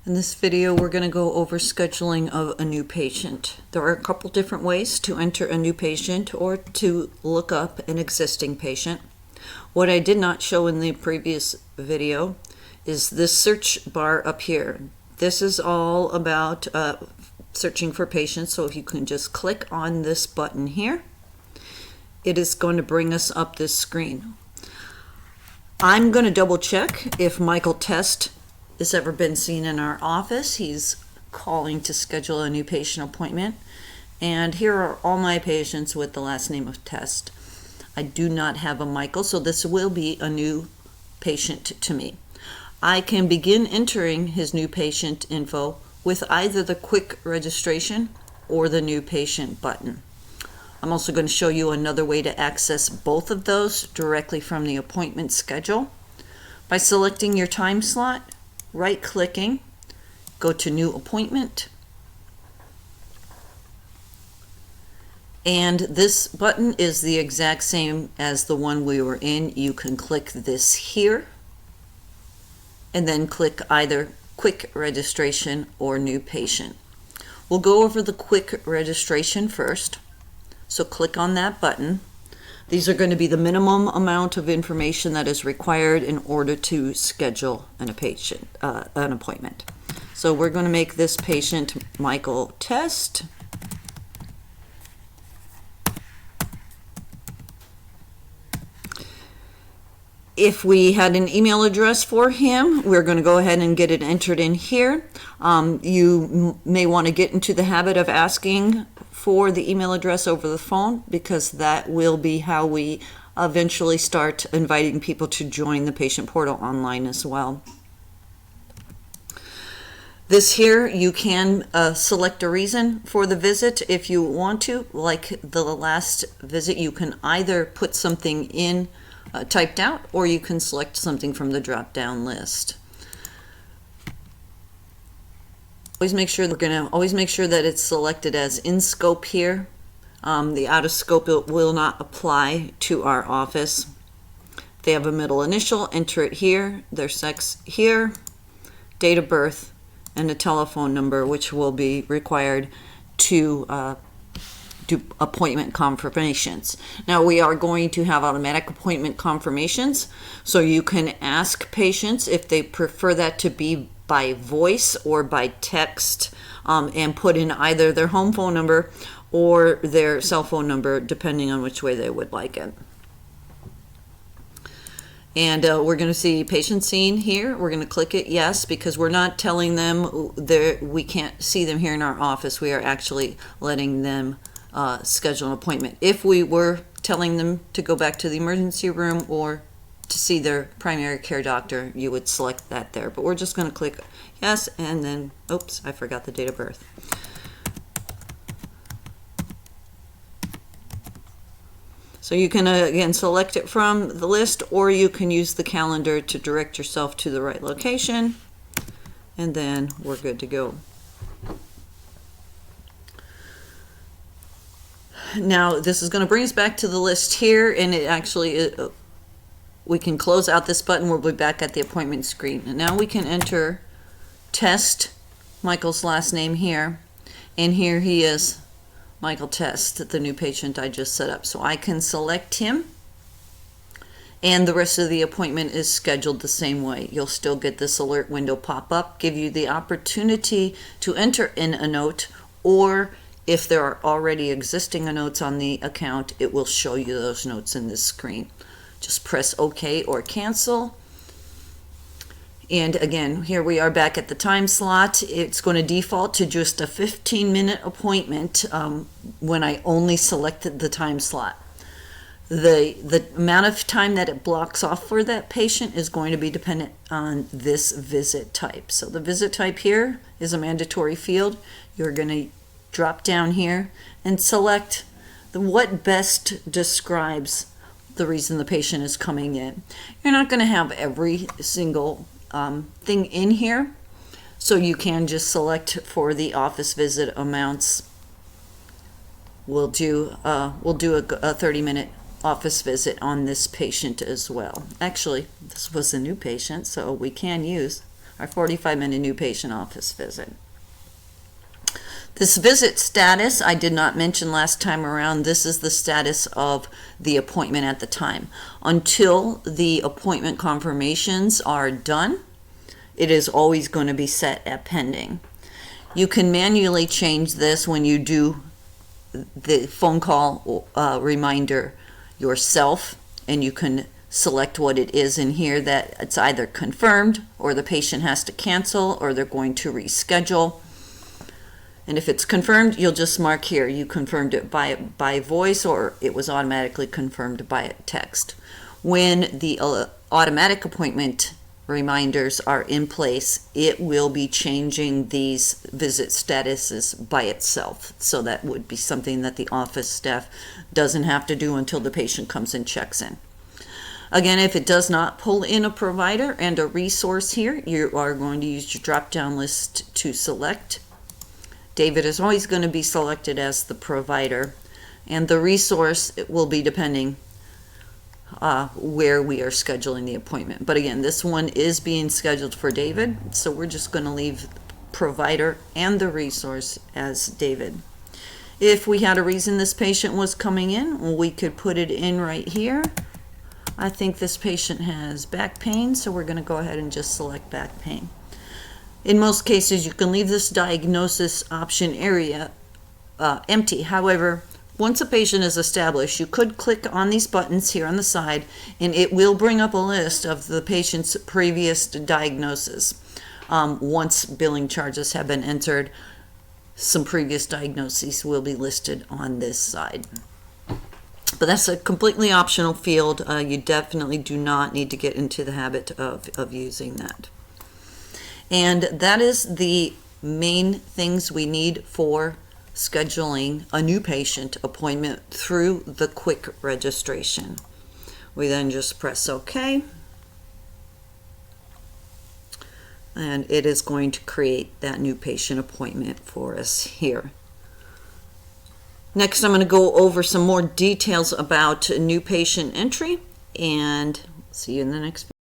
In this video, we're going to go over scheduling of a new patient. There are a couple different ways to enter a new patient or to look up an existing patient. What I did not show in the previous video is this search bar up here. This is all about searching for patients, so if you can just click on this button here, it is going to bring us up this screen. I'm going to double check if Michael Test has ever been seen in our office. He's calling to schedule a new patient appointment. And here are all my patients with the last name of Test. I do not have a Michael, so this will be a new patient to me. I can begin entering his new patient info with either the quick registration or the new patient button. I'm also going to show you another way to access both of those directly from the appointment schedule. By selecting your time slot, right-clicking, go to New Appointment, and this button is the exact same as the one we were in. You can click this here and then click either Quick Registration or New Patient. We'll go over the Quick Registration first, so click on that button. These are going to be the minimum amount of information that is required in order to schedule an appointment. So we're going to make this patient Michael Test. If we had an email address for him, we're going to go ahead and get it entered in here. You may want to get into the habit of asking for the email address over the phone, because that will be how we eventually start inviting people to join the patient portal online as well. This here, you can select a reason for the visit if you want to. Like the last visit, you can either put something in typed out, or you can select something from the drop-down list. Always make sure that it's selected as in scope here. The out of scope, it will not apply to our office. If they have a middle initial, enter it here, their sex here, date of birth, and a telephone number, which will be required to do appointment confirmations. Now, we are going to have automatic appointment confirmations, so you can ask patients if they prefer that to be by voice or by text, and put in either their home phone number or their cell phone number, depending on which way they would like it. And we're going to see patient seen here. We're going to click it yes, because we're not telling them we can't see them here in our office. We are actually letting them schedule an appointment. If we were telling them to go back to the emergency room or to see their primary care doctor, you would select that there. But we're just going to click yes, and then, oops, I forgot the date of birth. So you can, again, select it from the list, or you can use the calendar to direct yourself to the right location, and then we're good to go. Now, this is going to bring us back to the list here, and it actually, we can close out this button. We'll be back at the appointment screen. And now we can enter Test, Michael's last name here, and here he is, Michael Test, the new patient I just set up. So I can select him, and the rest of the appointment is scheduled the same way. You'll still get this alert window pop up, give you the opportunity to enter in a note, or if there are already existing notes on the account, it will show you those notes in this screen. Just press OK or cancel. And again, here we are back at the time slot. It's going to default to just a 15-minute appointment when I only selected the time slot. The amount of time that it blocks off for that patient is going to be dependent on this visit type. So the visit type here is a mandatory field. You're going to drop down here and select what best describes the reason the patient is coming in. You're not going to have every single thing in here, so you can just select for the office visit amounts. We'll do a 30-minute office visit on this patient as well. Actually, this was a new patient, so we can use our 45-minute new patient office visit. This visit status, I did not mention last time around. This is the status of the appointment at the time. Until the appointment confirmations are done, it is always going to be set at pending. You can manually change this when you do the phone call reminder yourself, and you can select what it is in here, that it's either confirmed or the patient has to cancel or they're going to reschedule. And if it's confirmed, you'll just mark here you confirmed it by voice, or it was automatically confirmed by text. When the automatic appointment reminders are in place, it will be changing these visit statuses by itself. So that would be something that the office staff doesn't have to do until the patient comes and checks in. Again, if it does not pull in a provider and a resource here, you are going to use your drop-down list to select. David is always going to be selected as the provider, and the resource will be depending where we are scheduling the appointment. But again, this one is being scheduled for David, so we're just going to leave provider and the resource as David. If we had a reason this patient was coming in, we could put it in right here. I think this patient has back pain, so we're going to go ahead and just select back pain. In most cases, you can leave this diagnosis option area empty. However, once a patient is established, you could click on these buttons here on the side, and it will bring up a list of the patient's previous diagnosis. Once billing charges have been entered, some previous diagnoses will be listed on this side. But that's a completely optional field. You definitely do not need to get into the habit of using that. And that is the main things we need for scheduling a new patient appointment through the quick registration. We then just press OK, and it is going to create that new patient appointment for us here. Next, I'm going to go over some more details about new patient entry, and see you in the next video.